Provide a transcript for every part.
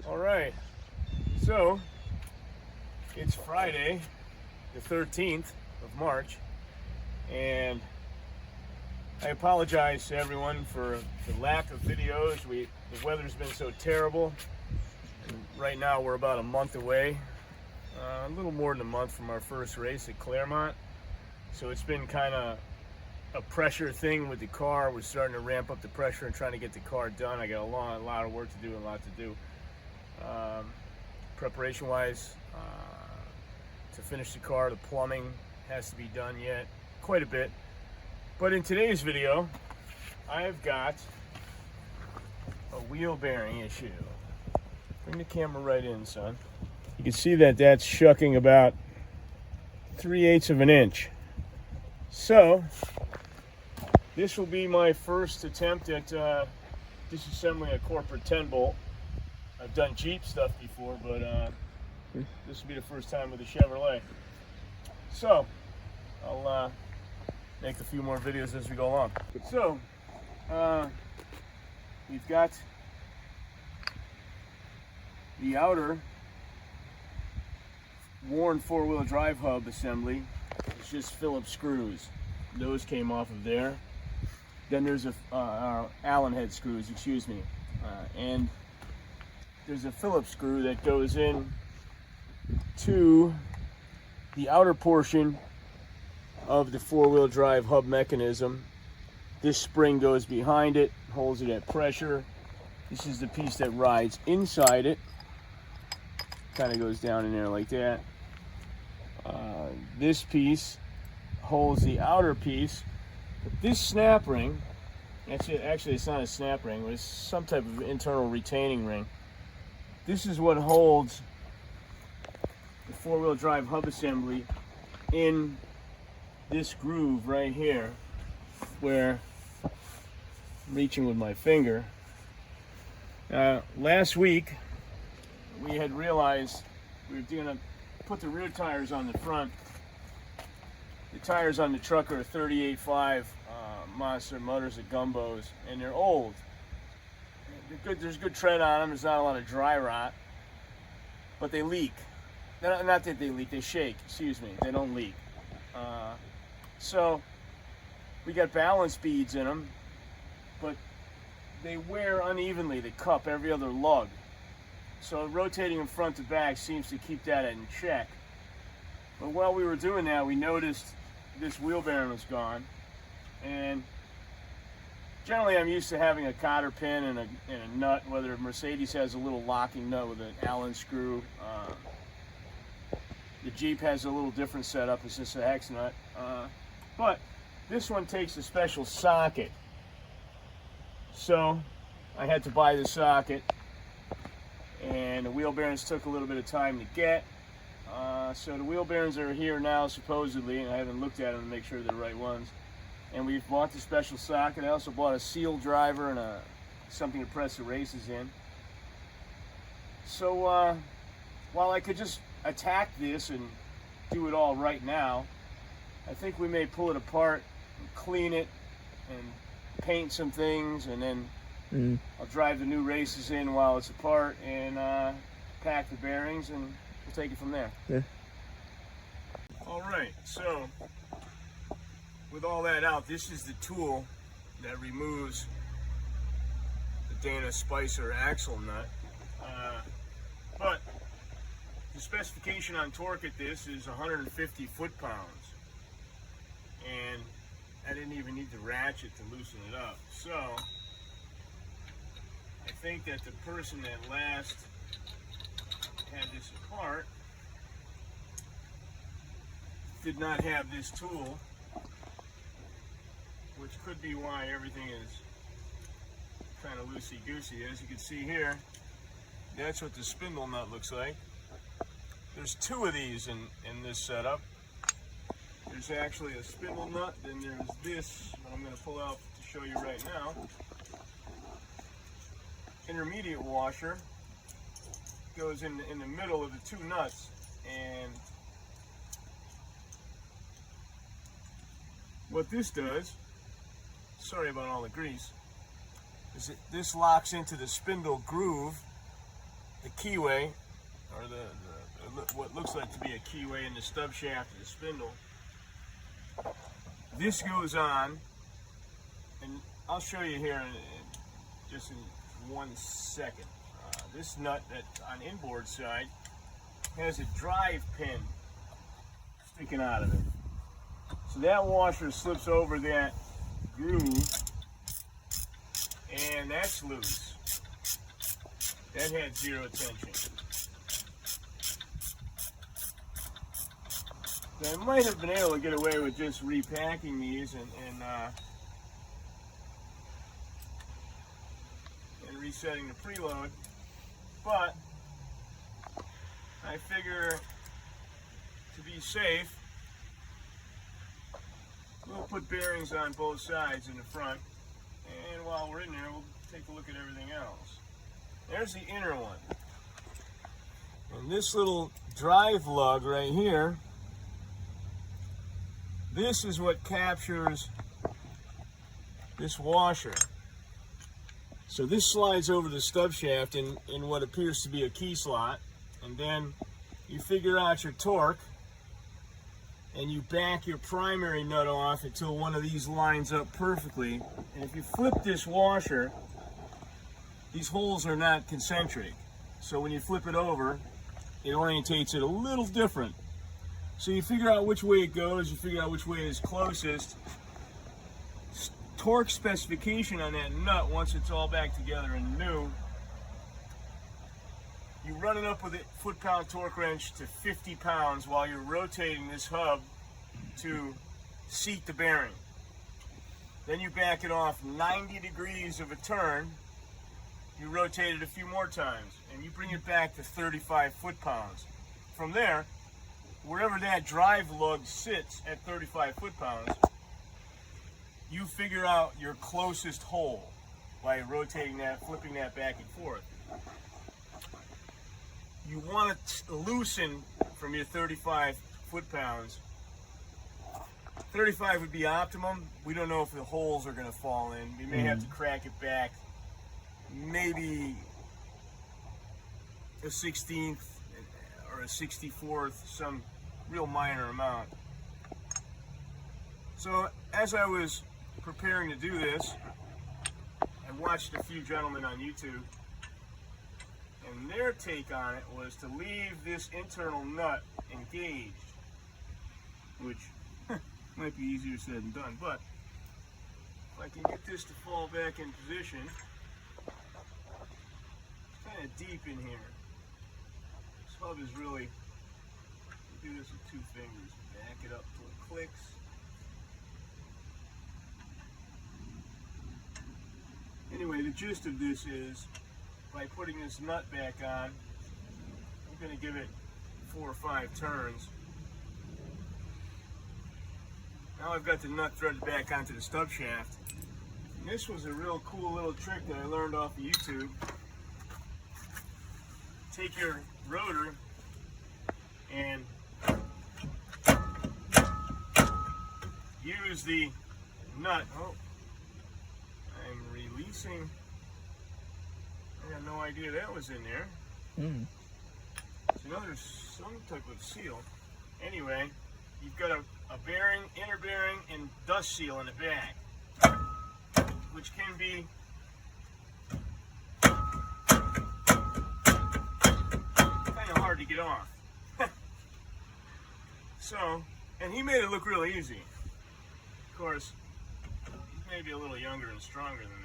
All right, so it's Friday, the 13th of March, and I apologize to everyone for the lack of videos. The weather's been so terrible. And right now we're about a month away, a little more than a month from our first race at Claremont. So it's been kind of a pressure thing with the car. We're starting to ramp up the pressure and trying to get the car done. I got a lot of work to do and a lot to do. Preparation wise, to finish the car, the plumbing has to be done yet, quite a bit. But in today's video, I've got a wheel bearing issue. Bring the camera right in, son. You can see that that's shucking about 3/8 of an inch. So this will be my first attempt at disassembling a corporate 10 bolt. I've done Jeep stuff before, but this will be the first time with a Chevrolet. So I'll make a few more videos as we go along. So we've got the outer worn four-wheel drive hub assembly. It's just Phillips screws. Those came off of there. Then there's Allen head screws, excuse me, and there's a Phillips screw that goes in to the outer portion of the four-wheel drive hub mechanism. This spring goes behind it, holds it at pressure. This is the piece that rides inside it. Kind of goes down in there like that. This piece holds the outer piece. This snap ring, actually it's not a snap ring, but it's some type of internal retaining ring. This is what holds the four-wheel drive hub assembly in this groove right here, where I'm reaching with my finger. Last week we had realized we were going to put the rear tires on the front. The tires on the truck are 38.5 Monster Motors at Gumbos, and they're old. There's good tread on them. There's not a lot of dry rot, but they leak. Not that they leak, they shake. Excuse me, they don't leak. So we got balance beads in them, but they wear unevenly. They cup every other lug. So rotating them front to back seems to keep that in check. But while we were doing that, we noticed this wheel bearing was gone. And generally I'm used to having a cotter pin and a nut, whether Mercedes has a little locking nut with an Allen screw. The Jeep has a little different setup, it's just a hex nut. But this one takes a special socket. So I had to buy the socket, and the wheel bearings took a little bit of time to get. So the wheel bearings are here now, supposedly, and I haven't looked at them to make sure they're the right ones. And we've bought the special socket. I also bought a seal driver and something to press the races in. So while I could just attack this and do it all right now, I think we may pull it apart and clean it and paint some things, and then I'll drive the new races in while it's apart and pack the bearings, and we'll take it from there. Yeah. All right, so with all that out, this is the tool that removes the Dana Spicer axle nut. But the specification on torque at this is 150 foot-pounds, and I didn't even need the ratchet to loosen it up. So I think that the person that last had this apart did not have this tool, which could be why everything is kind of loosey-goosey. As you can see here, that's what the spindle nut looks like. There's two of these in this setup. There's actually a spindle nut, then there's this, that I'm going to pull out to show you right now. Intermediate washer goes in the middle of the two nuts, and what this does, sorry about all the grease, is this locks into the spindle groove. The keyway, or what looks like to be a keyway in the stub shaft of the spindle. This goes on, and I'll show you here just in 1 second. This nut that's on inboard side has a drive pin sticking out of it. So that washer slips over that groove, and that's loose. That had zero tension. So I might have been able to get away with just repacking these and resetting the preload, but I figure to be safe, we'll put bearings on both sides in the front, and while we're in there, we'll take a look at everything else. There's the inner one. And this little drive lug right here, this is what captures this washer. So this slides over the stub shaft in what appears to be a key slot, and then you figure out your torque, and you back your primary nut off until one of these lines up perfectly. And if you flip this washer, these holes are not concentric. So when you flip it over, it orientates it a little different. So you figure out which way it goes, you figure out which way is closest. Torque specification on that nut, once it's all back together and new, you run it up with a foot-pound torque wrench to 50 pounds while you're rotating this hub to seat the bearing. Then you back it off 90 degrees of a turn, you rotate it a few more times, and you bring it back to 35 foot-pounds. From there, wherever that drive lug sits at 35 foot-pounds, you figure out your closest hole by rotating that, flipping that back and forth. You want to loosen from your 35 foot-pounds. 35 would be optimum. We don't know if the holes are going to fall in. We may have to crack it back maybe a 16th or a 64th, some real minor amount. So as I was preparing to do this, I watched a few gentlemen on YouTube, and their take on it was to leave this internal nut engaged, which might be easier said than done, but if I can get this to fall back in position, it's kind of deep in here. This hub is really, do this with 2 fingers, back it up till it clicks. Anyway, the gist of this is, by putting this nut back on, I'm going to give it 4 or 5 turns. Now I've got the nut threaded back onto the stub shaft. And this was a real cool little trick that I learned off of YouTube. Take your rotor and use the nut. Oh, I'm releasing. I had no idea that was in there. So now there's some type of seal. Anyway, you've got a bearing, inner bearing, and dust seal in the back, which can be kind of hard to get off. So, and he made it look real easy. Of course, he's maybe a little younger and stronger than me.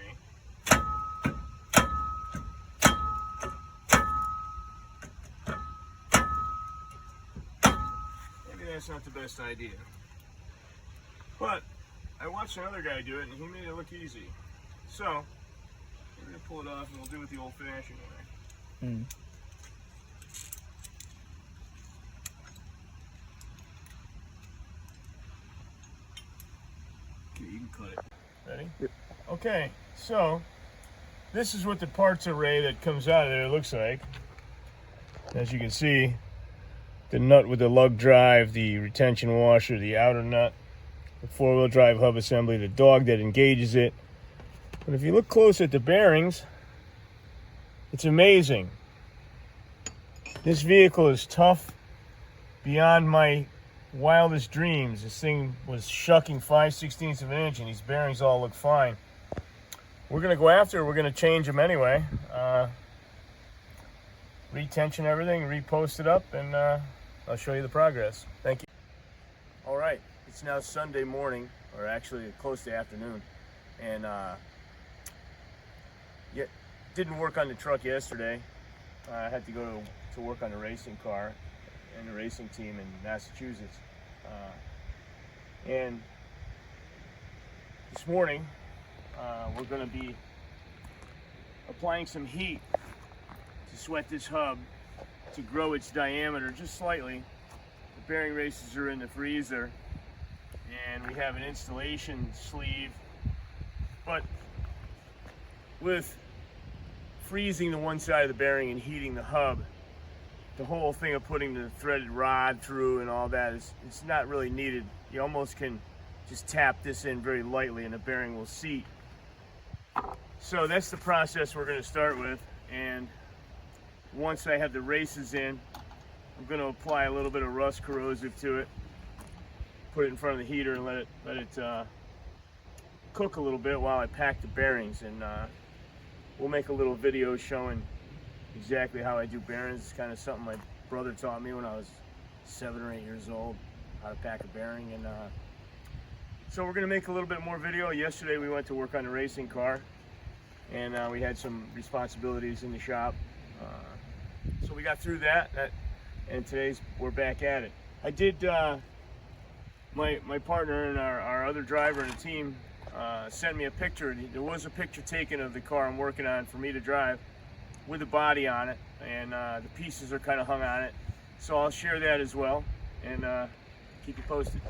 That's not the best idea. But I watched another guy do it and he made it look easy. So we're going to pull it off and we'll do it the old-fashioned way. Okay, you can cut it. Ready? Yep. Okay, so this is what the parts array that comes out of there looks like. As you can see, the nut with the lug drive, the retention washer, the outer nut, the 4-wheel drive hub assembly, the dog that engages it. But if you look close at the bearings, it's amazing. This vehicle is tough beyond my wildest dreams. This thing was shucking 5/16 of an inch, and these bearings all look fine. We're gonna go after it. We're gonna change them anyway. Retension everything, repost it up, and I'll show you the progress. Thank you. All right, it's now Sunday morning, or actually close to afternoon, and didn't work on the truck yesterday. I had to go to work on the racing car and the racing team in Massachusetts. And this morning, we're going to be applying some heat to sweat this hub to grow its diameter just slightly. The bearing races are in the freezer, and we have an installation sleeve, but with freezing the one side of the bearing and heating the hub, the whole thing of putting the threaded rod through and all that it's not really needed. You almost can just tap this in very lightly and the bearing will seat. So that's the process we're going to start with, and once I have the races in, I'm going to apply a little bit of rust corrosive to it, put it in front of the heater and let it cook a little bit while I pack the bearings, and we'll make a little video showing exactly how I do bearings. It's kind of something my brother taught me when I was 7 or 8 years old, how to pack a bearing. And so we're going to make a little bit more video. Yesterday we went to work on the racing car, and we had some responsibilities in the shop. So we got through that, and today's we're back at it. I did, my partner and our other driver in the team sent me a picture. There was a picture taken of the car I'm working on for me to drive with the body on it, and the pieces are kind of hung on it. So I'll share that as well, and keep you posted.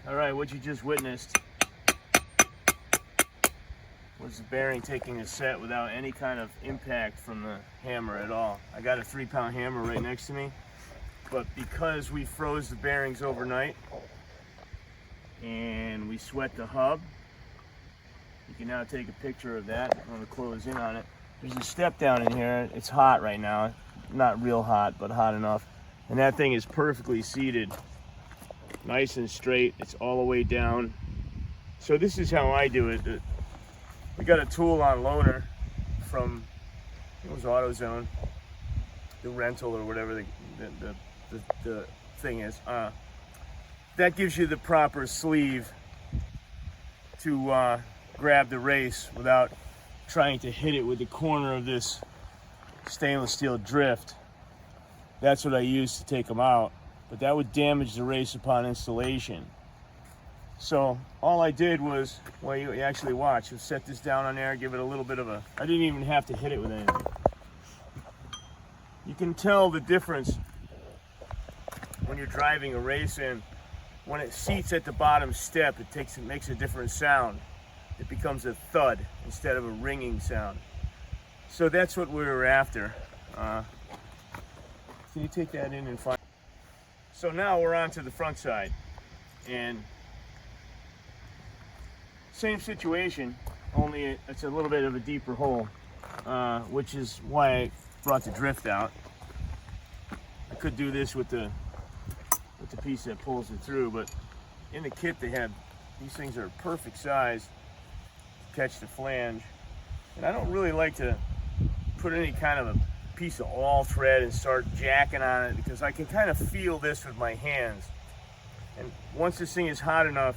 All right, what you just witnessed was the bearing taking a set without any kind of impact from the hammer at all. I got a 3-pound hammer right next to me, but because we froze the bearings overnight and we sweat the hub, you can now take a picture of that. I'm going to close in on it. There's a step down in here. It's hot right now. Not real hot, but hot enough. And that thing is perfectly seated, nice and straight. It's all the way down. So this is how I do it. We got a tool on loaner from, it was AutoZone, the rental or whatever the thing is. That gives you the proper sleeve to grab the race without trying to hit it with the corner of this stainless steel drift. That's what I use to take them out, but that would damage the race upon installation. So all I did was, well, you actually watch, you set this down on there, give it a little bit of a, I didn't even have to hit it with anything. You can tell the difference when you're driving a race in. When it seats at the bottom step, it makes a different sound. It becomes a thud instead of a ringing sound. So that's what we were after. Can you take that in and find? So now we're on to the front side, and same situation, only it's a little bit of a deeper hole, which is why I brought the drift out. I could do this with the piece that pulls it through, but in the kit they have, these things are perfect size to catch the flange. And I don't really like to put any kind of a piece of all thread and start jacking on it, because I can kind of feel this with my hands. And once this thing is hot enough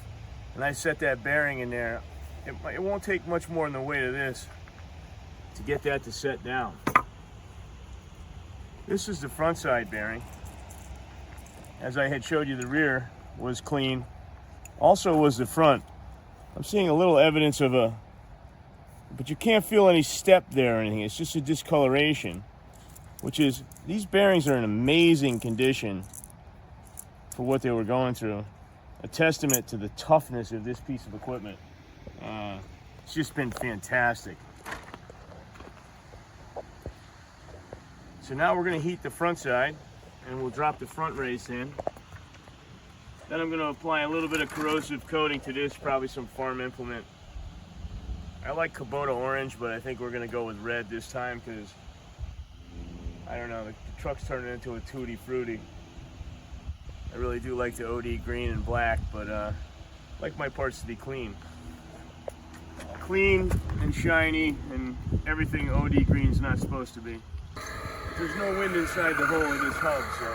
and I set that bearing in there, it won't take much more than the weight of this to get that to set down. This is the front side bearing. As I had showed you, the rear was clean. Also was the front. I'm seeing a little evidence of a, but you can't feel any step there or anything. It's just a discoloration, which is, these bearings are in amazing condition for what they were going through. A testament to the toughness of this piece of equipment. It's just been fantastic. So now we're going to heat the front side, and we'll drop the front race in. Then I'm going to apply a little bit of corrosive coating to this, probably some farm implement. I like Kubota orange, but I think we're going to go with red this time because, I don't know, the truck's turning into a tutti frutti. I really do like the OD green and black, but I like my parts to be clean. Clean and shiny and everything OD green's not supposed to be. There's no wind inside the hole of this hub, so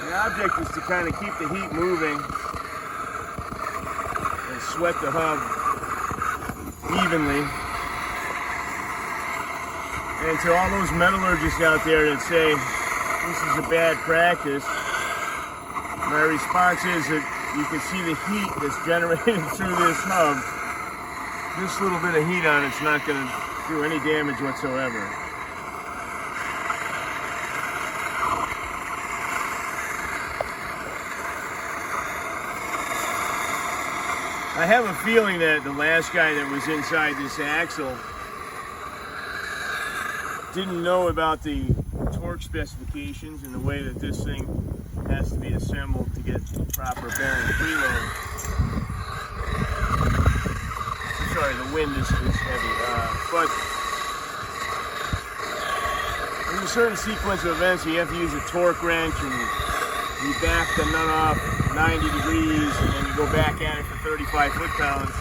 the object is to kind of keep the heat moving and sweat the hub evenly. And to all those metallurgists out there that say this is a bad practice, my response is that you can see the heat that's generated through this hub. This little bit of heat on it's not going to do any damage whatsoever. I have a feeling that the last guy that was inside this axle didn't know about the torque specifications and the way that this thing has to be assembled to get proper bearing preload. Sorry, the wind is heavy. But in a certain sequence of events, you have to use a torque wrench and you back the nut off 90 degrees and then you go back at it for 35 foot-pounds.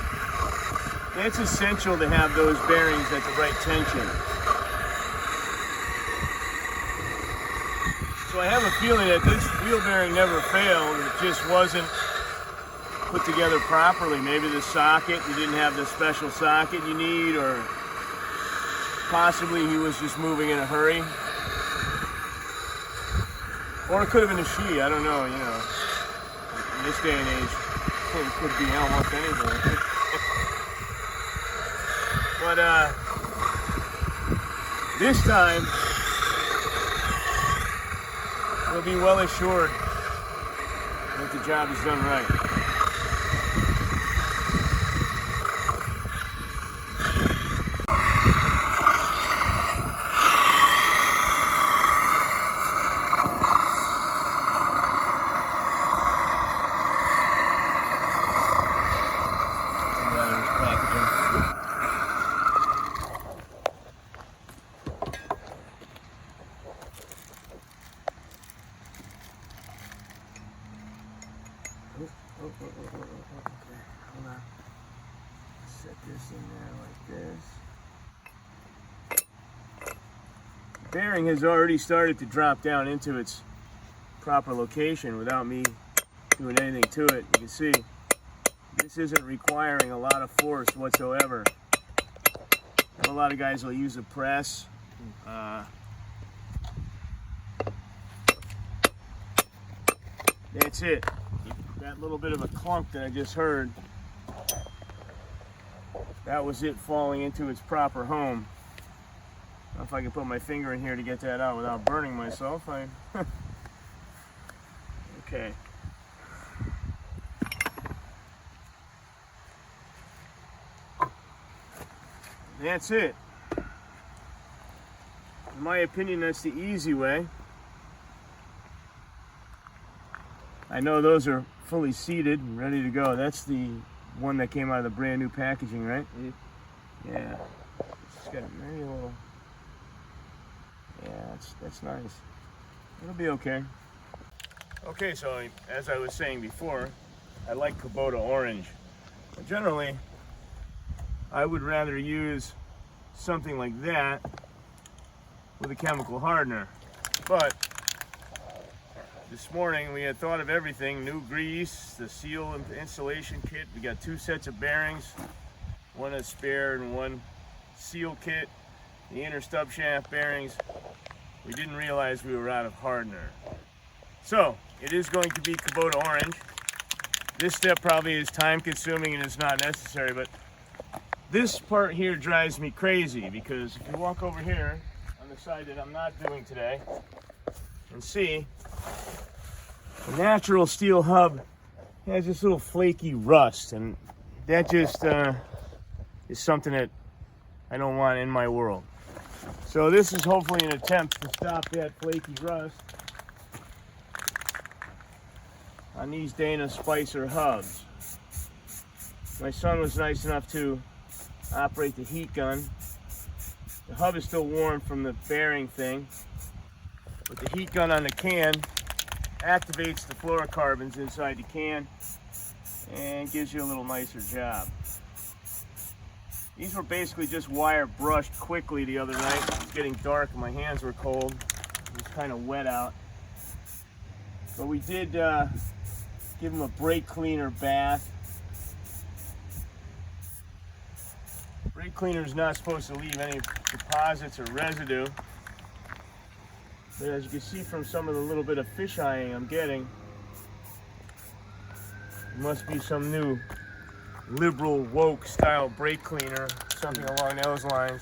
It's essential to have those bearings at the right tension. So I have a feeling that this wheel bearing never failed. It just wasn't put together properly. Maybe the socket, you didn't have the special socket you need, or possibly he was just moving in a hurry. Or it could have been a she, I don't know, you know. In this day and age, it could be almost anything. But this time, we'll be well assured that the job is done right. Okay, hold on. Set this in there like this. The bearing has already started to drop down into its proper location without me doing anything to it. You can see this isn't requiring a lot of force whatsoever. A lot of guys will use a press. That's it. That little bit of a clunk that I just heard, that was it falling into its proper home. I don't know if I can put my finger in here to get that out without burning myself. Okay. That's it. In my opinion, that's the easy way. I know those are fully seated and ready to go. That's the one that came out of the brand new packaging, right? Mm-hmm. Yeah. It's got maybe a little. Yeah, that's nice. It'll be okay. Okay, so as I was saying before, I like Kubota orange. But generally, I would rather use something like that with a chemical hardener. But this morning we had thought of everything: new grease, the seal and installation kit. We got 2 sets of bearings, one a spare and one seal kit. the inner stub shaft bearings. We didn't realize we were out of hardener. So, it is going to be Kubota orange. This step probably is time consuming and it's not necessary, but this part here drives me crazy because if you walk over here on the side that I'm not doing today and see, the natural steel hub has this little flaky rust, and that just is something that I don't want in my world. So this is hopefully an attempt to stop that flaky rust on these Dana Spicer hubs. My son was nice enough to operate the heat gun. The hub is still warm from the bearing thing, but the heat gun on the can activates the fluorocarbons inside the can and gives you a little nicer job. These were basically just wire brushed quickly the other night. It was getting dark and my hands were cold. It was kind of wet out. But we did give them a brake cleaner bath. Brake cleaner is not supposed to leave any deposits or residue. But as you can see from some of the little bit of fish eyeing I'm getting, it must be some new liberal woke style brake cleaner, something along those lines.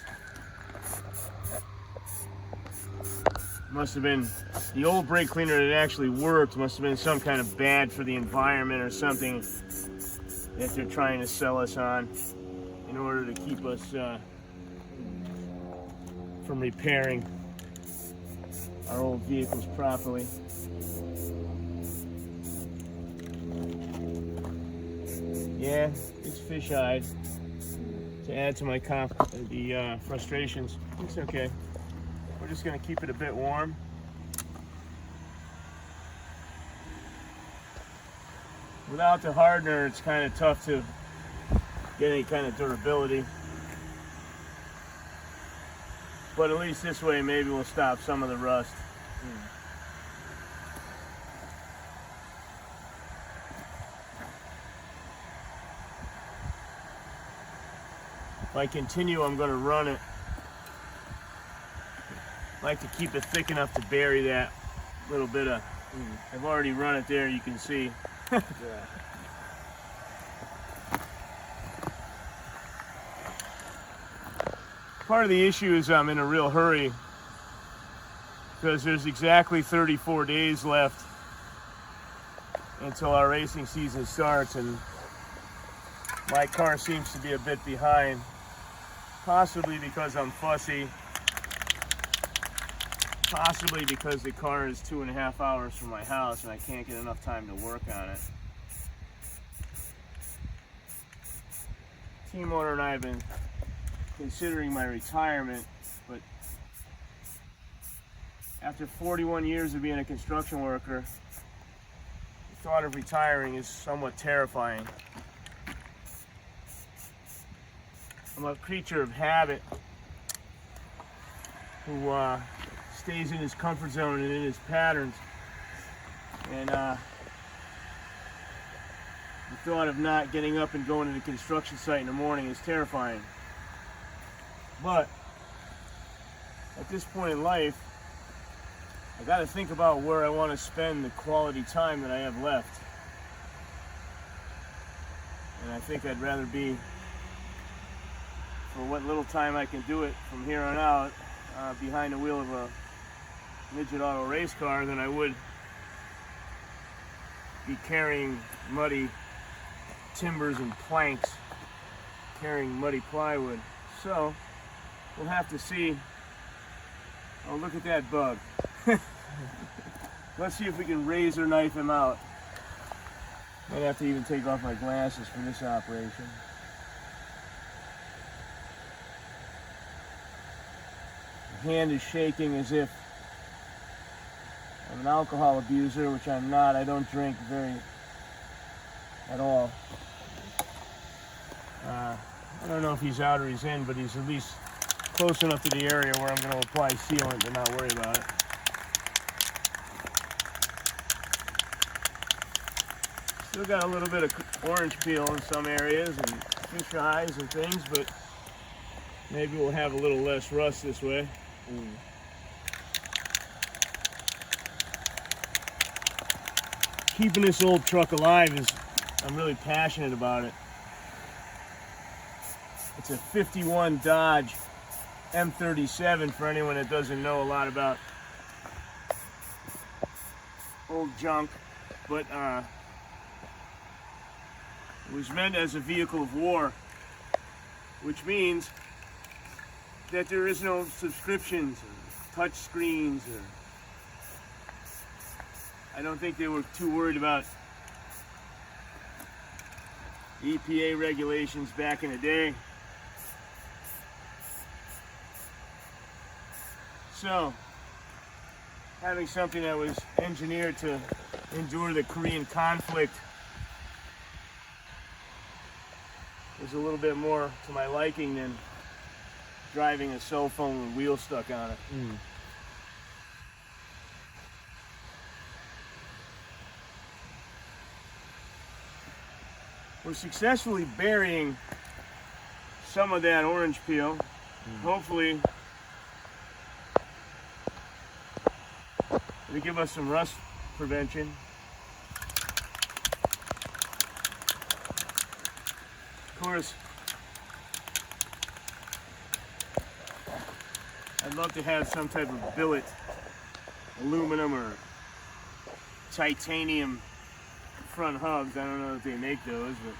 Must have been the old brake cleaner that actually worked, must have been some kind of bad for the environment or something that they're trying to sell us on in order to keep us from repairing our old vehicles properly. Yeah, it's fish-eyed. To add to my frustrations, it's okay. We're just gonna keep it a bit warm. Without the hardener, it's kind of tough to get any kind of durability. But at least this way, maybe we'll stop some of the rust. If I continue, I'm going to run it. I like to keep it thick enough to bury that little bit of... I've already run it there, you can see. Yeah. Part of the issue is I'm in a real hurry because there's exactly 34 days left until our racing season starts, and my car seems to be a bit behind. Possibly because I'm fussy. Possibly because the car is 2.5 hours from my house and I can't get enough time to work on it. Team owner and I have been considering my retirement, but after 41 years of being a construction worker, the thought of retiring is somewhat terrifying. I'm a creature of habit who stays in his comfort zone and in his patterns. And the thought of not getting up and going to the construction site in the morning is terrifying. But at this point in life, I got to think about where I want to spend the quality time that I have left. And I think I'd rather be, for what little time I can do it from here on out, behind the wheel of a midget auto race car than I would be carrying muddy timbers and planks, carrying muddy plywood. So we'll have to see. Oh, look at that bug. Let's see if we can razor knife him out. Might have to even take off my glasses for this operation. The hand is shaking as if I'm an alcohol abuser, which I'm not. I don't drink at all. I don't know if he's out or he's in, but he's at least close enough to the area where I'm going to apply sealant to not worry about it. Still got a little bit of orange peel in some areas and fish eyes and things, but Maybe we'll have a little less rust this way. Keeping this old truck alive is, I'm really passionate about it. It's a 51 Dodge M37 for anyone that doesn't know a lot about old junk, but it was meant as a vehicle of war, which means that there is no subscriptions or touch screens, or I don't think they were too worried about EPA regulations back in the day. So, having something that was engineered to endure the Korean conflict was a little bit more to my liking than driving a cell phone with wheels stuck on it. We're successfully burying some of that orange peel. Hopefully it'll give us some rust prevention. Of course, I'd love to have some type of billet, aluminum or titanium front hubs. I don't know if they make those, but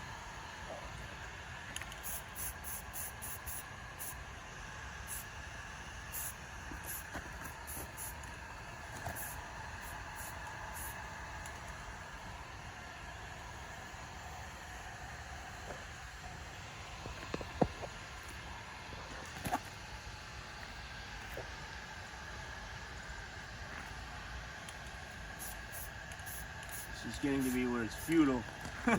it's getting to be where it's futile. The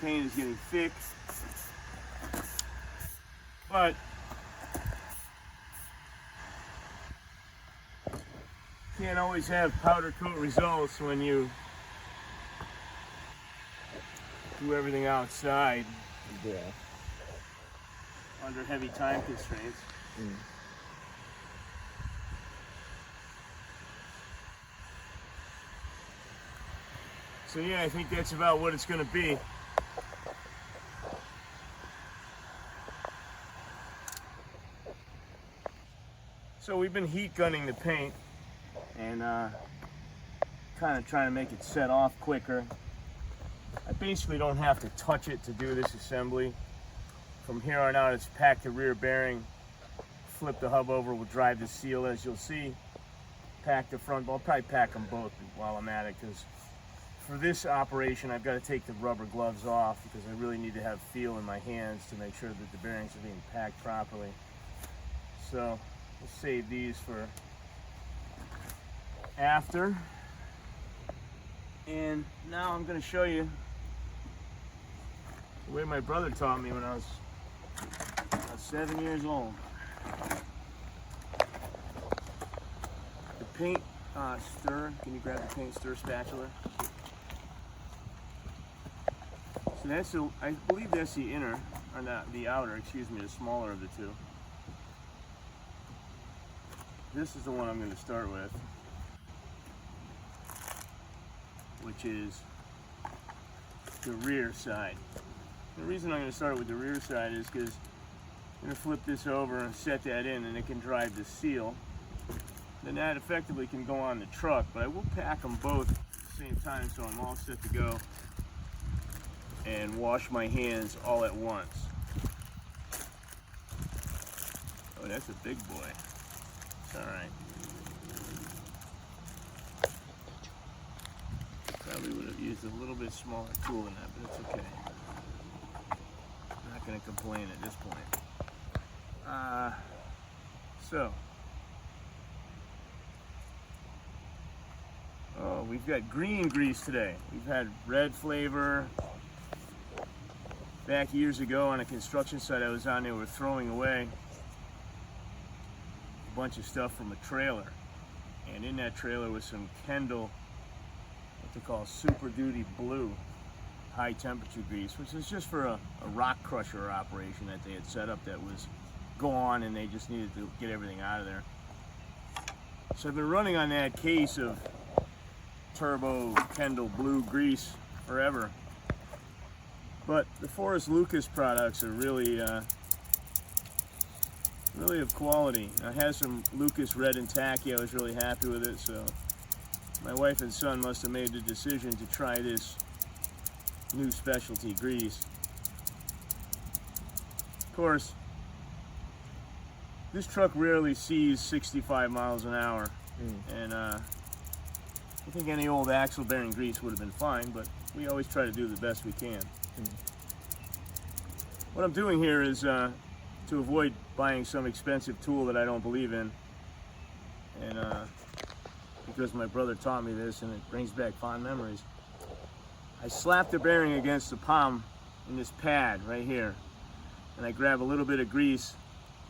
paint is getting thick, but can't always have powder coat results when you do everything outside. Yeah. Under heavy time constraints. So yeah, I think that's about what it's going to be. So we've been heat gunning the paint and kind of trying to make it set off quicker. I basically don't have to touch it to do this assembly. From here on out, it's pack the rear bearing, flip the hub over, we'll drive the seal as you'll see, pack the front, I'll probably pack them both while I'm at it, because for this operation I've got to take the rubber gloves off because I really need to have feel in my hands to make sure that the bearings are being packed properly. So we'll save these for after. And now I'm going to show you the way my brother taught me when I was 7 years old. The paint stir, can you grab the paint stir spatula? So that's the, I believe that's the inner, or not the outer, excuse me, the smaller of the two. This is the one I'm going to start with, which is the rear side. The reason I'm going to start with the rear side is because I'm going to flip this over and set that in, and it can drive the seal. Then that effectively can go on the truck, but I will pack them both at the same time so I'm all set to go and wash my hands all at once. Oh, that's a big boy. It's all right. Probably would have used a little bit smaller tool than that, but it's okay. I'm not going to complain at this point. Oh, we've got green grease today. We've had red flavor. Back years ago on a construction site I was on, they were throwing away a bunch of stuff from a trailer. And in that trailer was some Kendall, what they call Super Duty Blue. high temperature grease, which is just for a rock crusher operation that they had set up that was gone, and they just needed to get everything out of there. So I've been running on that case of Turbo Kendall Blue grease forever. But the Forrest Lucas products are really really of quality. I had some Lucas Red and Tacky. I was really happy with it, so my wife and son must have made the decision to try this new specialty grease. Of course, this truck rarely sees 65 miles an hour, and I think any old axle bearing grease would have been fine, but we always try to do the best we can. What I'm doing here is to avoid buying some expensive tool that I don't believe in, and because my brother taught me this and it brings back fond memories, I slap the bearing against the palm in this pad right here, and I grab a little bit of grease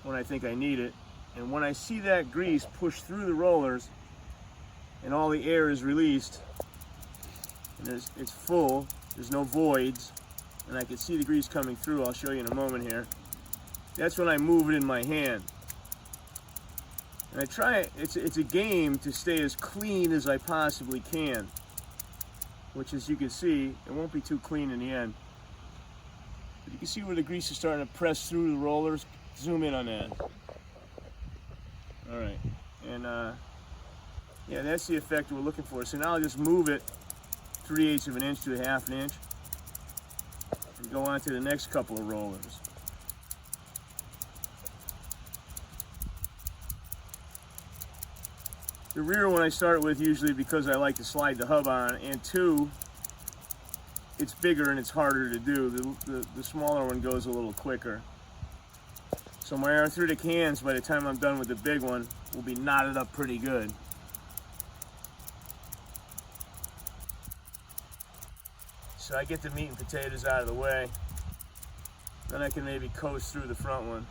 when I think I need it, and when I see that grease push through the rollers and all the air is released and it's full, there's no voids, and I can see the grease coming through. I'll show you in a moment here. That's when I move it in my hand. And I try, it's a game to stay as clean as I possibly can, which, as you can see, it won't be too clean in the end. But you can see where the grease is starting to press through the rollers. Zoom in on that. All right, and yeah, that's the effect we're looking for. So now I'll just move it 3/8 of an inch to 1/2 inch and go on to the next couple of rollers. The rear one I start with usually because I like to slide the hub on, and two, it's bigger and it's harder to do. The smaller one goes a little quicker. So my arthritic hands, by the time I'm done with the big one, will be knotted up pretty good. So I get the meat and potatoes out of the way. Then I can maybe coast through the front one.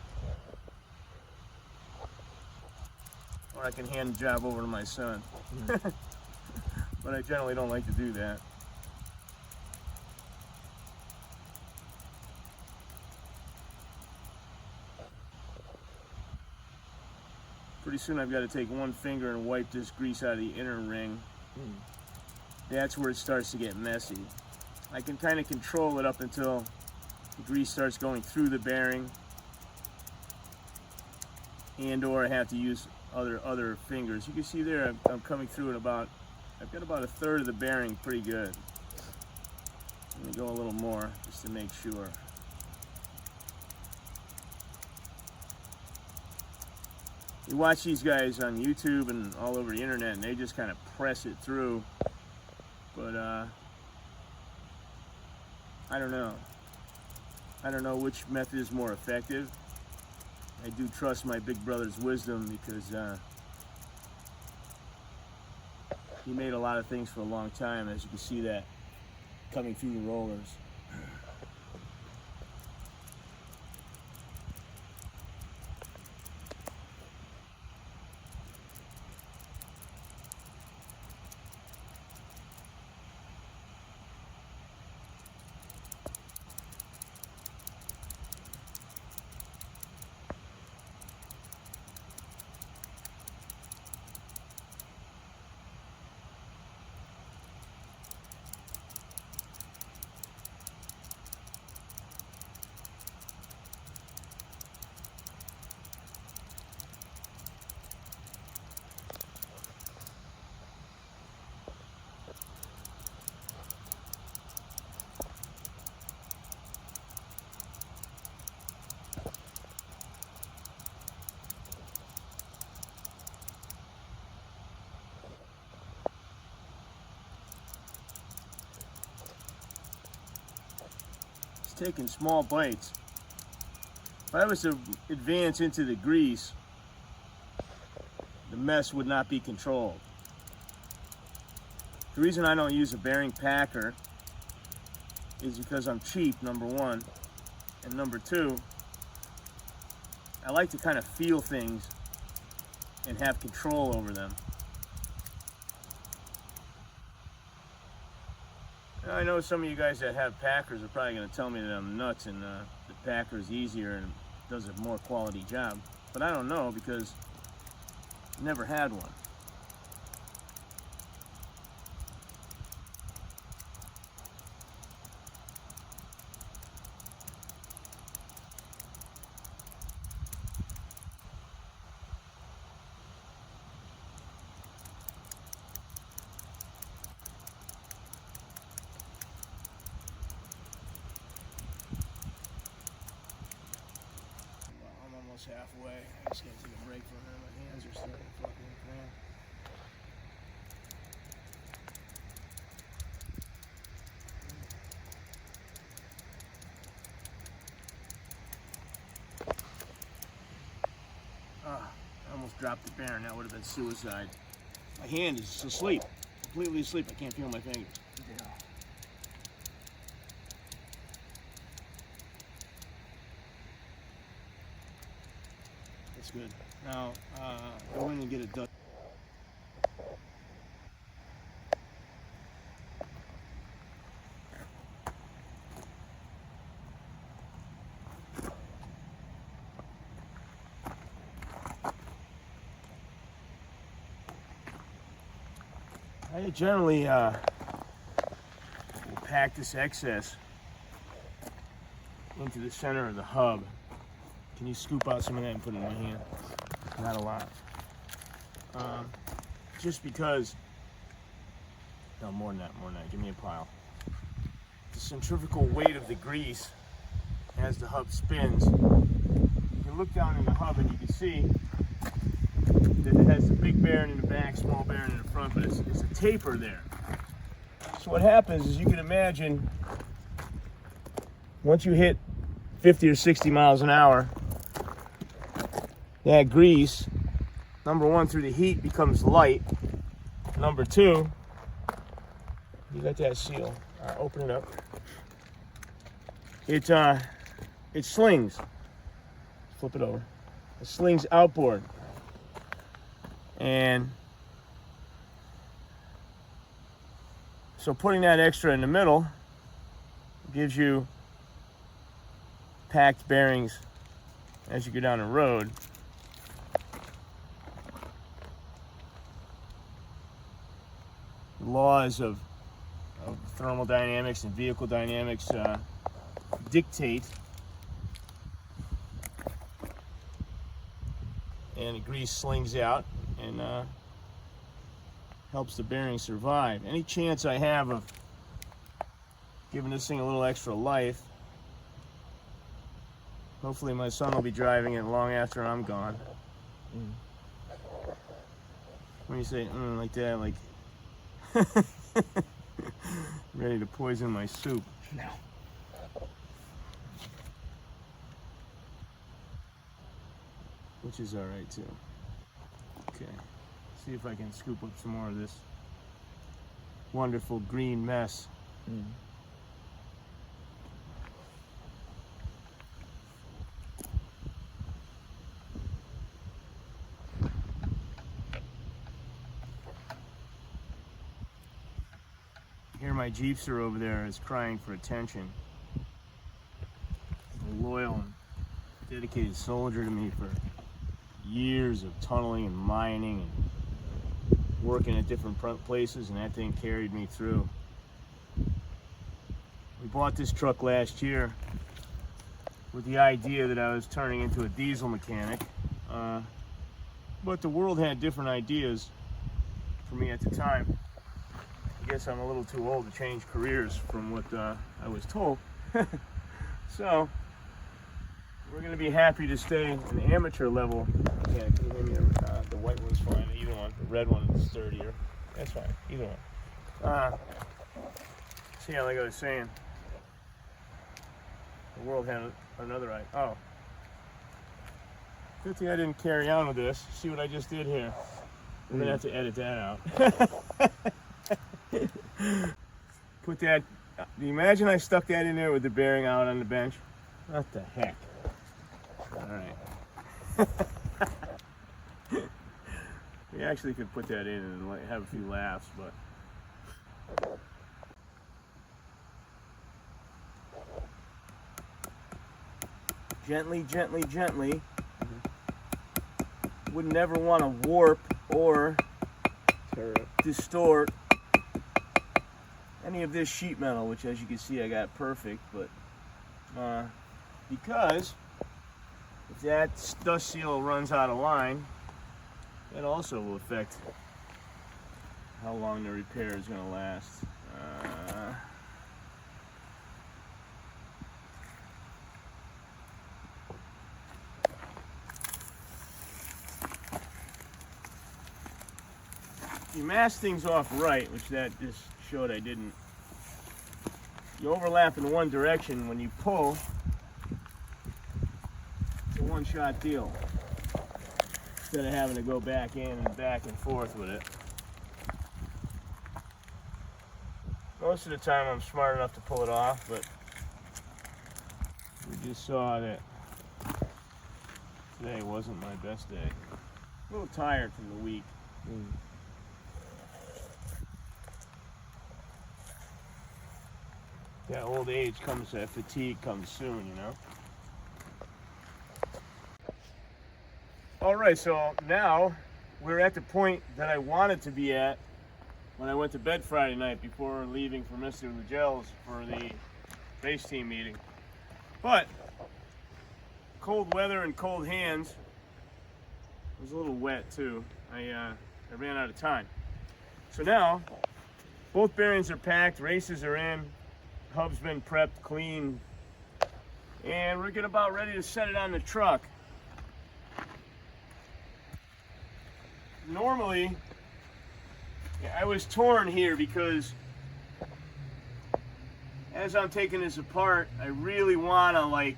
Or I can hand the job over to my son. But I generally don't like to do that. Pretty soon I've got to take one finger and wipe this grease out of the inner ring. That's where it starts to get messy. I can kind of control it up until the grease starts going through the bearing, and or I have to use other fingers. You can see there I'm coming through it I've got about 1/3 of the bearing pretty good. Let me go a little more just to make sure. You watch these guys on YouTube and all over the internet, and they just kind of press it through, but I don't know. I don't know which method is more effective. I do trust my big brother's wisdom because he made a lot of things for a long time, as you can see that coming through the rollers. Taking small bites. If I was to advance into the grease, the mess would not be controlled. The reason I don't use a bearing packer is because I'm cheap, number one, and number two, I like to kind of feel things and have control over them. I know some of you guys that have Packers are probably going to tell me that I'm nuts and the Packer is easier and does a more quality job. But I don't know because I never had one. Halfway. I just gotta take a break from her. My hands are starting to fucking cramp. I almost dropped the bear and that would have been suicide. My hand is asleep. Completely asleep. I can't feel my fingers. Yeah. That's good. Now, go in and get it done. I generally will pack this excess into the center of the hub. Can you scoop out some of that and put it in my hand? Not a lot. Just because, no, more than that, give me a pile. The centrifugal weight of the grease as the hub spins. You can look down in the hub and you can see that it has a big bearing in the back, small bearing in the front, but it's a taper there. So what happens is you can imagine once you hit 50 or 60 miles an hour, that grease, number one, through the heat becomes light. Number two, you got that seal. Open it up. It slings. Flip it over. It slings outboard. And so putting that extra in the middle gives you packed bearings as you go down the road. The laws of thermodynamics and vehicle dynamics dictate, and the grease slings out and helps the bearing survive. Any chance I have of giving this thing a little extra life, hopefully my son will be driving it long after I'm gone. When you say like that, like ready to poison my soup. No. Which is all right too. Okay. See if I can scoop up some more of this wonderful green mess. Here my Jeepster over there is crying for attention. A loyal and dedicated soldier to me for years of tunneling and mining and working at different places, and that thing carried me through. We bought this truck last year with the idea that I was turning into a diesel mechanic, but the world had different ideas for me at the time. I guess I'm a little too old to change careers from what I was told. So we're going to be happy to stay an amateur level. Yeah, can you give me the white one's fine, either one. The red one is sturdier. That's fine, either one. See, like I was saying, the world had another idea. Oh, good thing I didn't carry on with this. See what I just did here? I'm going to have to edit that out. Put that, do you imagine I stuck that in there with the bearing out on the bench? What the heck? Alright. We actually could put that in and have a few laughs, but gently, gently, gently. Would never want to warp or distort any of this sheet metal, which as you can see I got perfect, but because if that dust seal runs out of line, that also will affect how long the repair is going to last. You mask things off right, which that just showed I didn't. You overlap in one direction. When you pull, it's a one-shot deal instead of having to go back in and back and forth with it. Most of the time I'm smart enough to pull it off, but we just saw that today wasn't my best day. A little tired from the week. That old age comes, that fatigue comes soon, you know? All right, so now we're at the point that I wanted to be at when I went to bed Friday night before leaving for Mr. Lagel's for the base team meeting. But cold weather and cold hands, it was a little wet too. I ran out of time. So now both bearings are packed, races are in, hub's been prepped, clean, and we're getting about ready to set it on the truck. Normally, I was torn here because as I'm taking this apart, I really want to like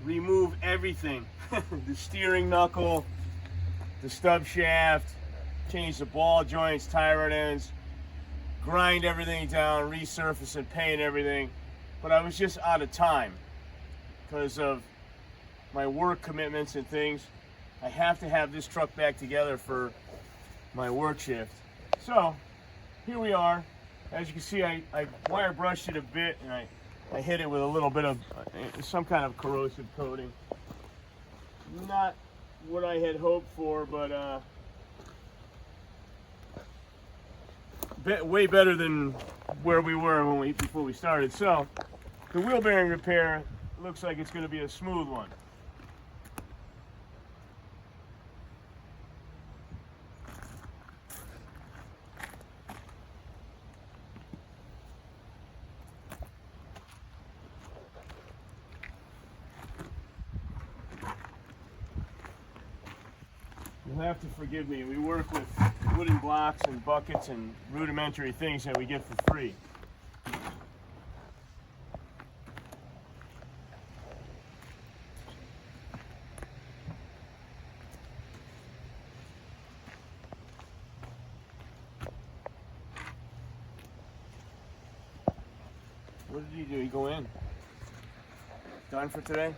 remove everything. The steering knuckle, the stub shaft, change the ball joints, tie rod ends, grind everything down, resurface and paint everything. But I was just out of time because of my work commitments and things. I have to have this truck back together for my work shift. So here we are. As you can see, I wire brushed it a bit and I hit it with a little bit of some kind of corrosive coating. Not what I had hoped for, but way better than where we were before we started. So the wheel bearing repair looks like it's going to be a smooth one. You'll have to forgive me. We work with wooden blocks and buckets and rudimentary things that we get for free. What did he do? He go in? Done for today?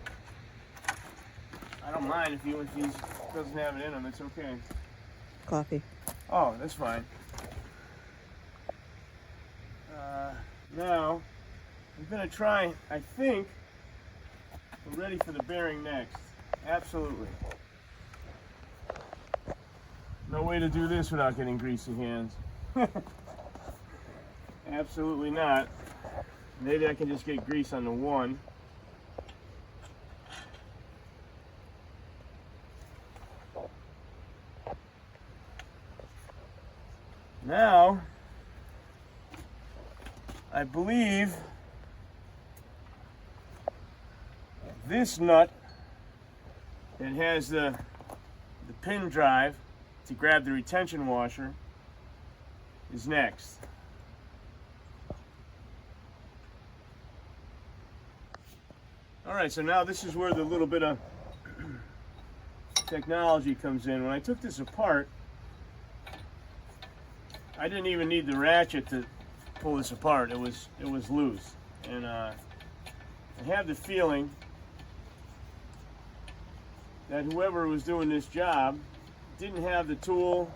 I don't mind if he doesn't have it in him. It's okay. Coffee. Oh, that's fine. Now, I'm going to try, I think, we're ready for the bearing next. Absolutely. No way to do this without getting greasy hands. Absolutely not. Maybe I can just get grease on the one. Now, I believe this nut that has the pin drive to grab the retention washer is next. All right, so now this is where the little bit of technology comes in. When I took this apart, I didn't even need the ratchet to pull this apart. It was loose, and I have the feeling that whoever was doing this job didn't have the tool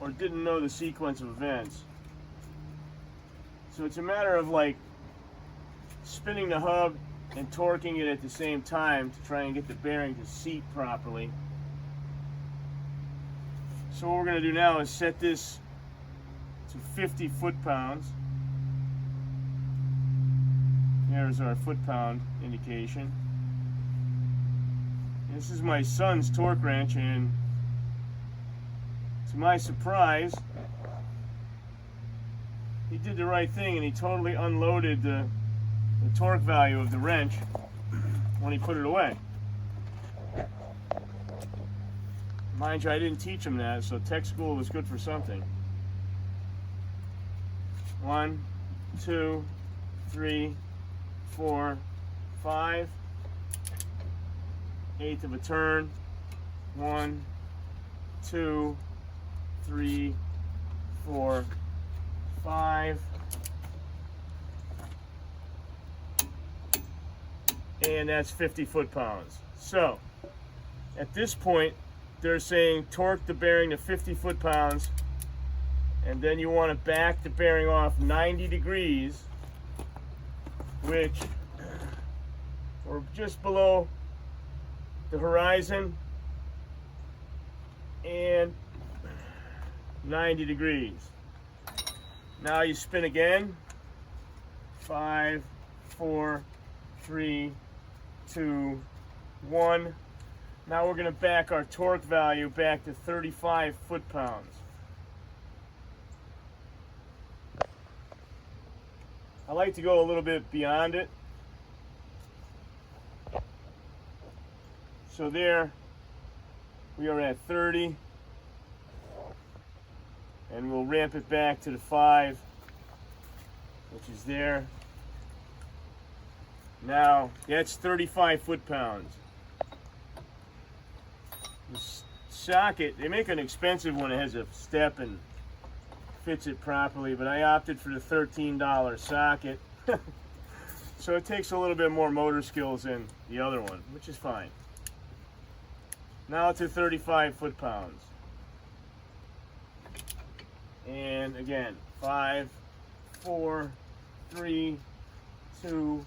or didn't know the sequence of events. So it's a matter of like spinning the hub, and torquing it at the same time to try and get the bearing to seat properly. So what we're going to do now is set this to 50 foot-pounds. There's our foot-pound indication. This is my son's torque wrench, and to my surprise, he did the right thing and he totally unloaded the torque value of the wrench when he put it away. Mind you, I didn't teach him that, so tech school was good for something. 1, 2, 3, 4, 5. Eighth of a turn. 1, 2, 3, 4, 5. And that's 50 foot-pounds. So, at this point, they're saying torque the bearing to 50 foot-pounds, and then you want to back the bearing off 90 degrees, which we're just below the horizon, and 90 degrees. Now you spin again. 5, 4, 3, 2, 1. Now we're going to back our torque value back to 35 foot-pounds. I like to go a little bit beyond it. So there we are at 30, and we'll ramp it back to the 5, which is there. Now that's 35 foot-pounds. The socket, they make an expensive one that has a step and fits it properly, but I opted for the $13 socket. So it takes a little bit more motor skills than the other one, which is fine. Now to 35 foot-pounds. And again, 5, 4, 3, 2,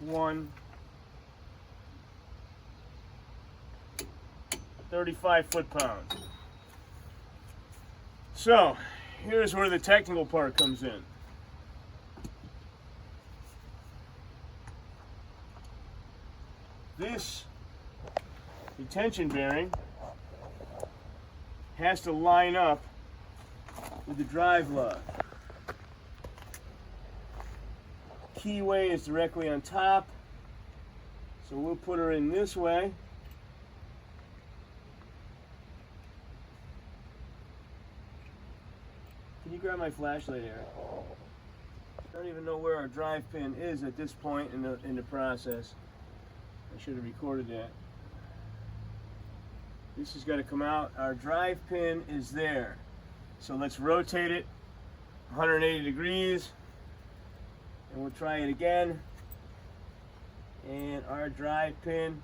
1. 35 foot-pounds. So, here's where the technical part comes in. This retention bearing has to line up with the drive lug. Keyway is directly on top, so we'll put her in this way. Can you grab my flashlight, Eric? I don't even know where our drive pin is at this point in the process. I should have recorded that. This has got to come out. Our drive pin is there. So let's rotate it 180 degrees, and we'll try it again. And our drive pin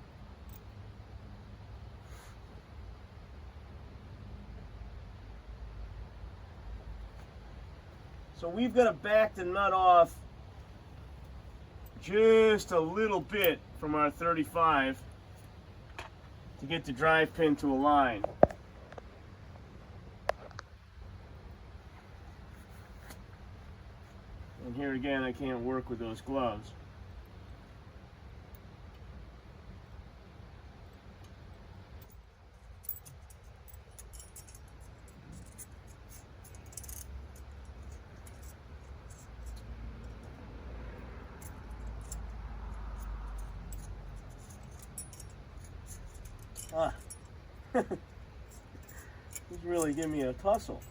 so we've got to back the nut off just a little bit from our 35 to get the drive pin to align. And here again, I can't work with those gloves. He's really giving me a tussle.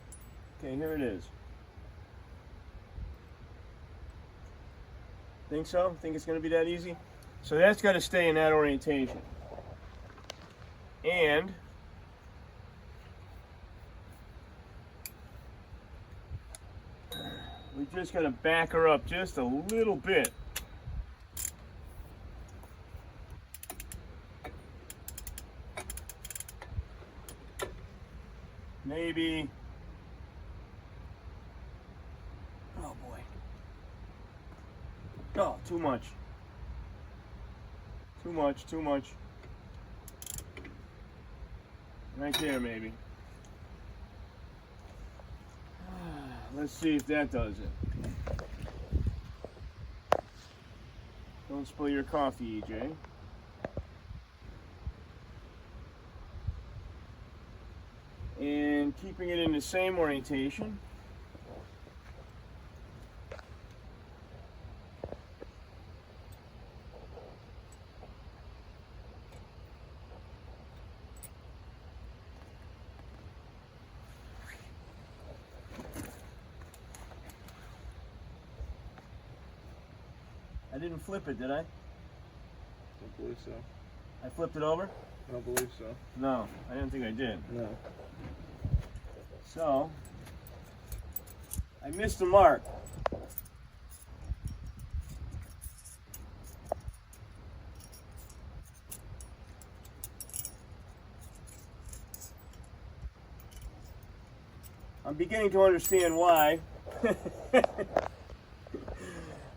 Okay, here it is. Think so? Think it's going to be that easy? So that's got to stay in that orientation. And we just got to back her up just a little bit. Maybe, oh boy, oh, too much. Too much, too much. Right there, maybe. Let's see if that does it. Don't spill your coffee, EJ. And keeping it in the same orientation. I didn't flip it, did I? I don't believe so. I flipped it over? I don't believe so. No, I didn't think I did. No. So, I missed the mark. I'm beginning to understand why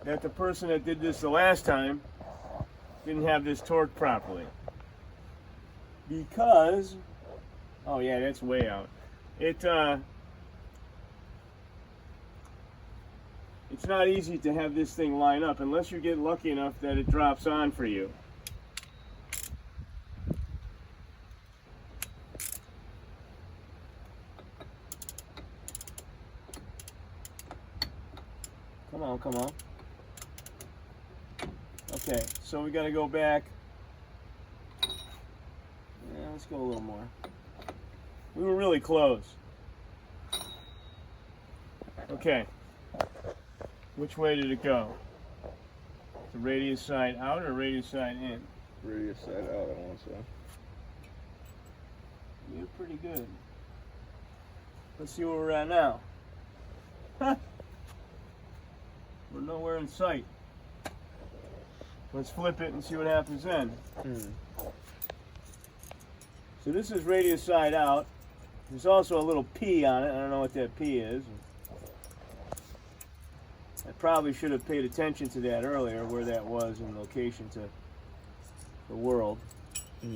that the person that did this the last time didn't have this torqued properly. Because, oh yeah, that's way out. It's not easy to have this thing line up unless you get lucky enough that it drops on for you. Come on, come on. Okay, so we got to go back. Yeah, let's go a little more. We were really close. Okay. Which way did it go? The radius side out or radius side in? Radius side out, I want to say. You're pretty good. Let's see where we're at now. Huh. We're nowhere in sight. Let's flip it and see what happens then. So this is radius side out. There's also a little P on it. I don't know what that P is. I probably should have paid attention to that earlier, where that was in location to the world. As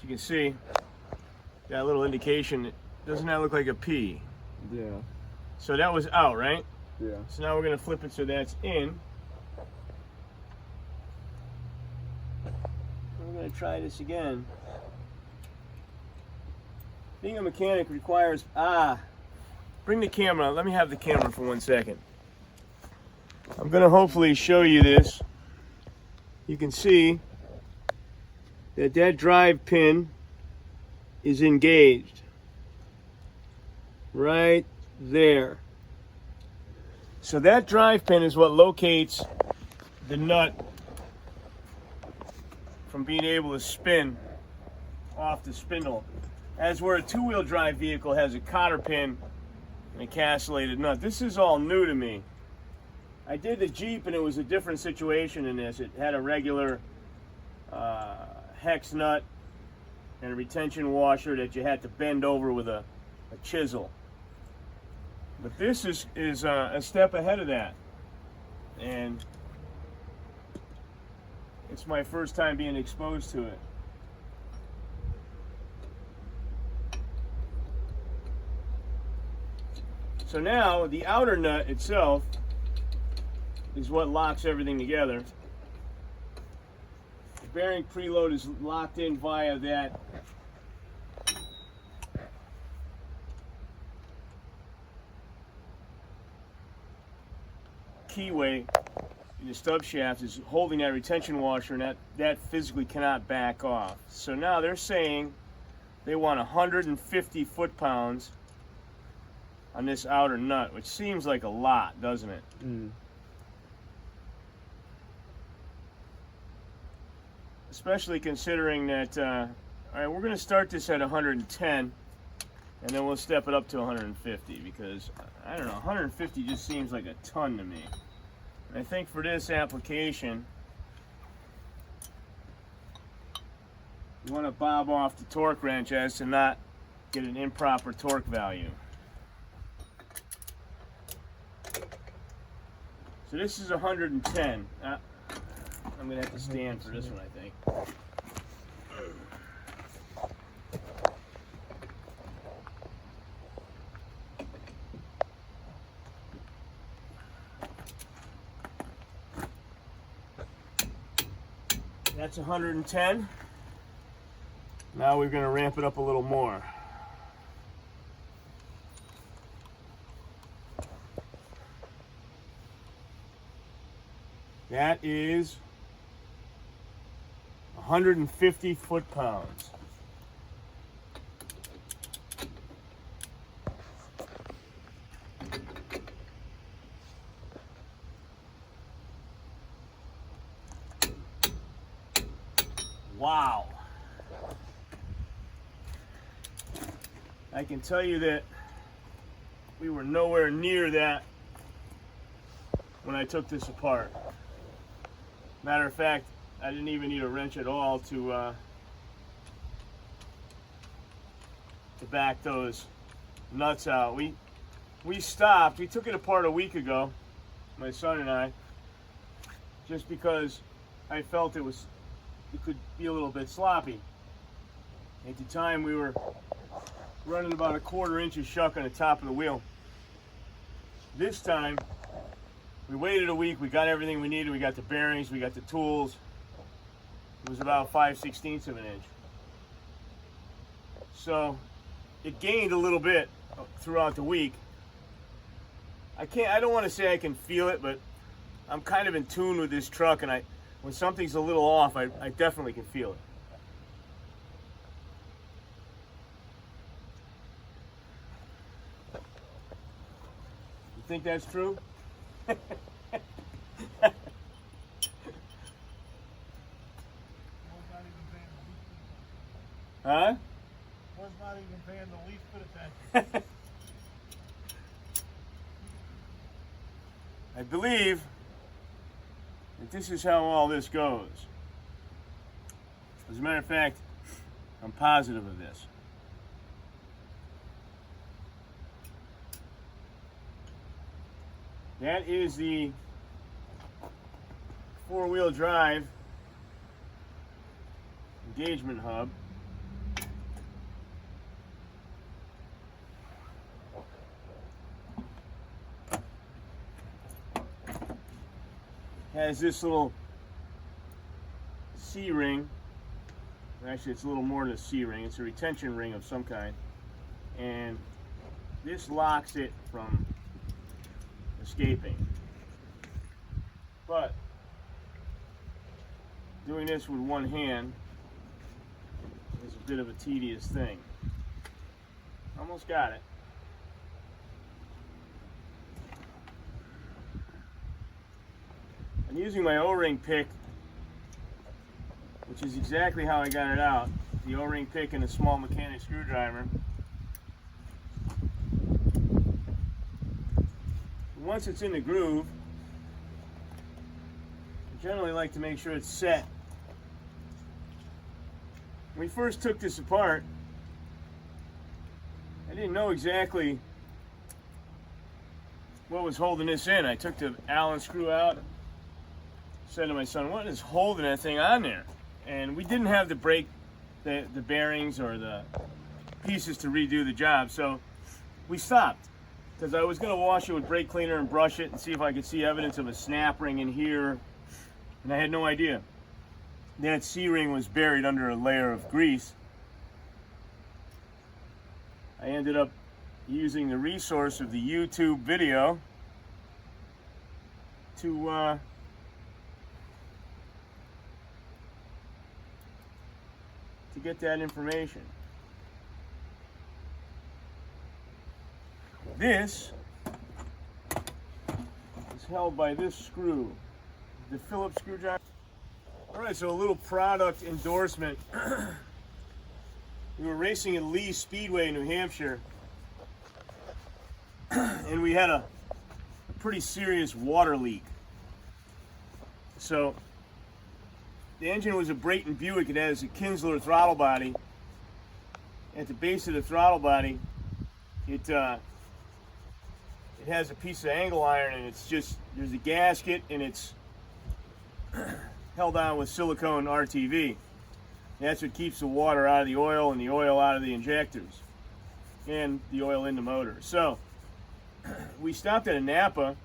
you can see, that little indication, doesn't that look like a P? Yeah. So that was out, right? Yeah. So now we're going to flip it so that's in. We're going to try this again. Being a mechanic requires, bring the camera, let me have the camera for 1 second. I'm going to hopefully show you this. You can see that that drive pin is engaged right there. So that drive pin is what locates the nut from being able to spin off the spindle. As where a two-wheel drive vehicle has a cotter pin and a castellated nut. This is all new to me. I did the Jeep and it was a different situation in this. It had a regular hex nut and a retention washer that you had to bend over with a chisel. But this is a step ahead of that. And it's my first time being exposed to it. So now the outer nut itself is what locks everything together. The bearing preload is locked in via that keyway in the stub shaft is holding that retention washer, and that physically cannot back off. So now they're saying they want 150 foot-pounds on this outer nut, which seems like a lot, doesn't it? Especially considering that, all right, we're going to start this at 110, and then we'll step it up to 150, because, I don't know, 150 just seems like a ton to me. And I think for this application, you want to bob off the torque wrench as to not get an improper torque value. So this is 110. I'm gonna have to stand for this one, I think. That's 110. Now we're gonna ramp it up a little more. That is 150 foot-pounds. Wow. I can tell you that we were nowhere near that when I took this apart. Matter of fact, I didn't even need a wrench at all to back those nuts out. We stopped. We took it apart a week ago, my son and I, just because I felt it could be a little bit sloppy. At the time, we were running about 1/4 inch of shuck on the top of the wheel. This time, we waited a week, we got everything we needed, we got the bearings, we got the tools. It was about 5/16 of an inch. So it gained a little bit throughout the week. I don't want to say I can feel it, but I'm kind of in tune with this truck, and when something's a little off, I definitely can feel it. You think that's true? Huh? Was not even paying the least bit of attention. I believe that this is how all this goes. As a matter of fact, I'm positive of this. That is the 4-wheel drive engagement hub. Has this little C-ring. Actually, it's a little more than a C-ring. It's a retention ring of some kind. And this locks it from escaping. But doing this with one hand is a bit of a tedious thing. Almost got it. I'm using my O-ring pick, which is exactly how I got it out. The O-ring pick and a small mechanic screwdriver. Once it's in the groove, I generally like to make sure it's set. When we first took this apart, I didn't know exactly what was holding this in. I took the Allen screw out, said to my son, what is holding that thing on there? And we didn't have the bearings or the pieces to redo the job, so we stopped. Because I was going to wash it with brake cleaner and brush it and see if I could see evidence of a snap ring in here, and I had no idea. That C-ring was buried under a layer of grease. I ended up using the resource of the YouTube video to get that information. This is held by this screw, the Phillips screwdriver. All right, so a little product endorsement. We were racing at Lee Speedway in New Hampshire, and we had a pretty serious water leak. So the engine was a Brayton Buick. It has a Kinsler throttle body. At the base of the throttle body, it has a piece of angle iron, and it's just, there's a gasket, and it's held on with silicone RTV. That's what keeps the water out of the oil and the oil out of the injectors and the oil in the motor. So we stopped at a Napa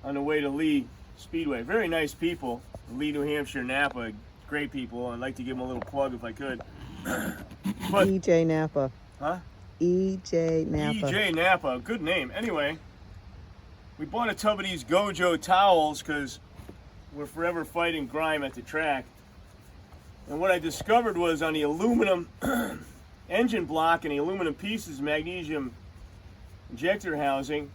on the way to Lee Speedway. Very nice people, Lee, New Hampshire, Napa, great people. I'd like to give them a little plug if I could. But, EJ Napa. huh? EJ Napa. EJ Napa, good name. Anyway, we bought a tub of these Gojo towels because we're forever fighting grime at the track. And what I discovered was on the aluminum engine block and the aluminum pieces, magnesium injector housing,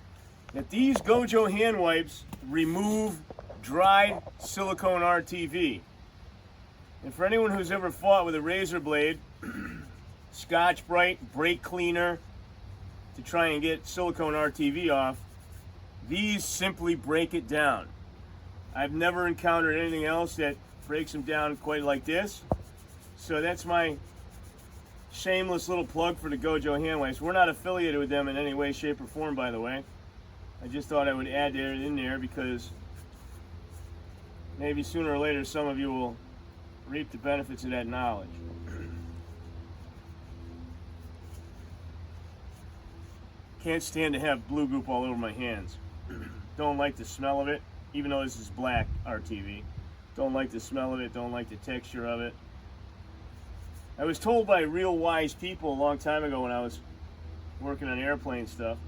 that these Gojo hand wipes remove dried silicone RTV. And for anyone who's ever fought with a razor blade, Scotch-Brite, brake cleaner, to try and get silicone RTV off, these simply break it down. I've never encountered anything else that breaks them down quite like this. So that's my shameless little plug for the Gojo hand wipes. We're not affiliated with them in any way, shape, or form, by the way. I just thought I would add it in there because maybe sooner or later some of you will reap the benefits of that knowledge. Can't stand to have blue goop all over my hands. Don't like the smell of it, even though this is black RTV. Don't like the smell of it, don't like the texture of it. I was told by real wise people a long time ago when I was working on airplane stuff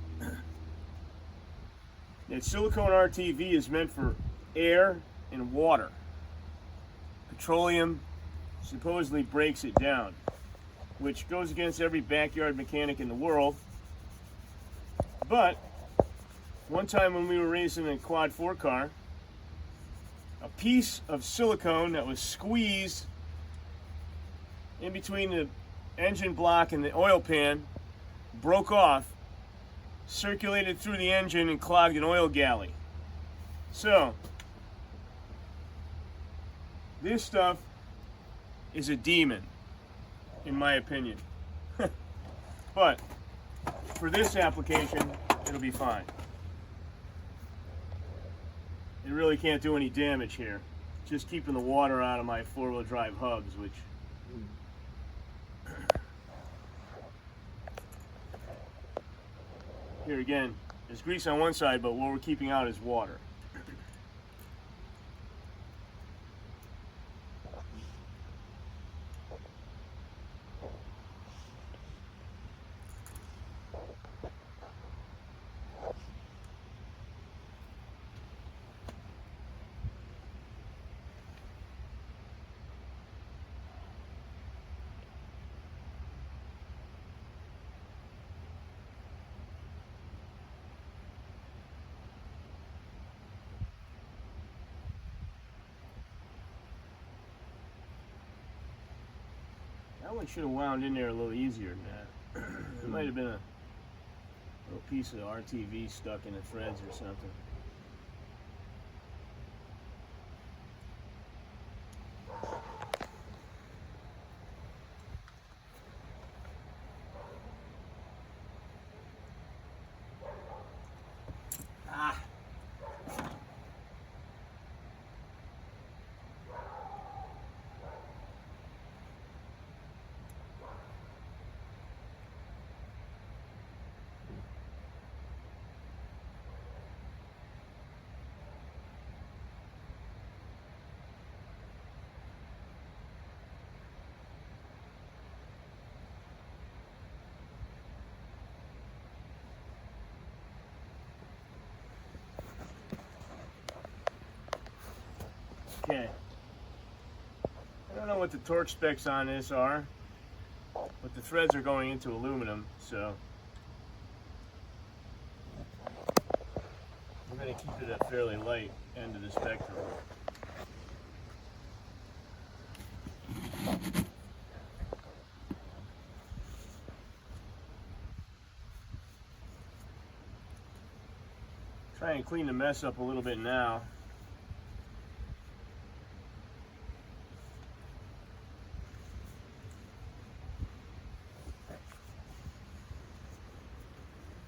that silicone RTV is meant for air and water. Petroleum supposedly breaks it down, which goes against every backyard mechanic in the world. But one time when we were racing a quad 4 car, a piece of silicone that was squeezed in between the engine block and the oil pan broke off, circulated through the engine, and clogged an oil galley. So this stuff is a demon, in my opinion. But for this application, it'll be fine. It really can't do any damage here. Just keeping the water out of my four-wheel drive hubs, which here again, there's grease on one side, but what we're keeping out is water. That one should have wound in there a little easier than that. It might have been a little piece of RTV stuck in the threads or something. Ah. Okay. I don't know what the torque specs on this are, but the threads are going into aluminum, so I'm going to keep it at fairly light end of the spectrum. Try and clean the mess up a little bit now.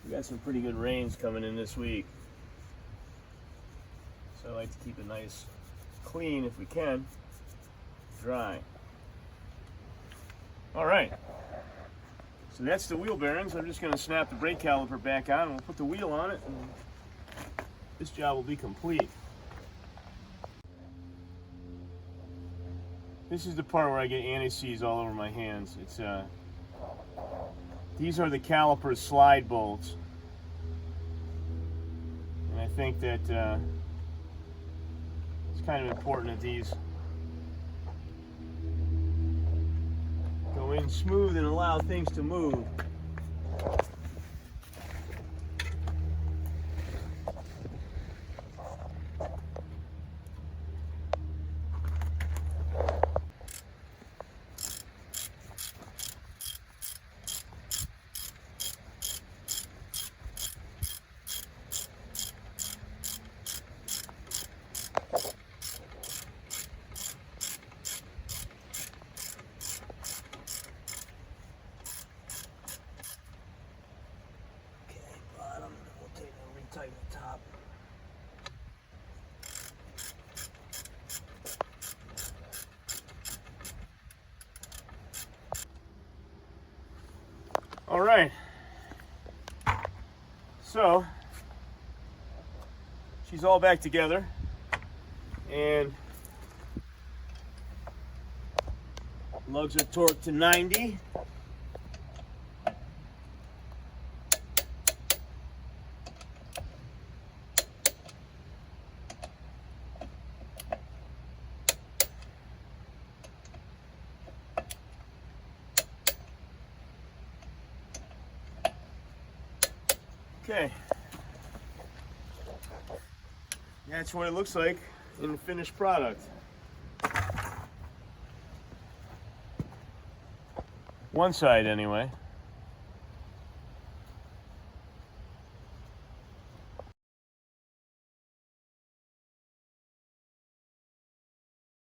We got some pretty good rains coming in this week, so I like to keep it nice clean if we can. dry. All right. So that's the wheel bearings. I'm just going to snap the brake caliper back on and we'll put the wheel on it and this job will be complete. This is the part where I get anti-seize all over my hands. It's these are the caliper slide bolts. And I think that it's kind of important that these go in smooth and allow things to move. Tighten the top. All right. So she's all back together, and lugs are torqued to 90. Okay, that's what it looks like in the finished product. One side anyway.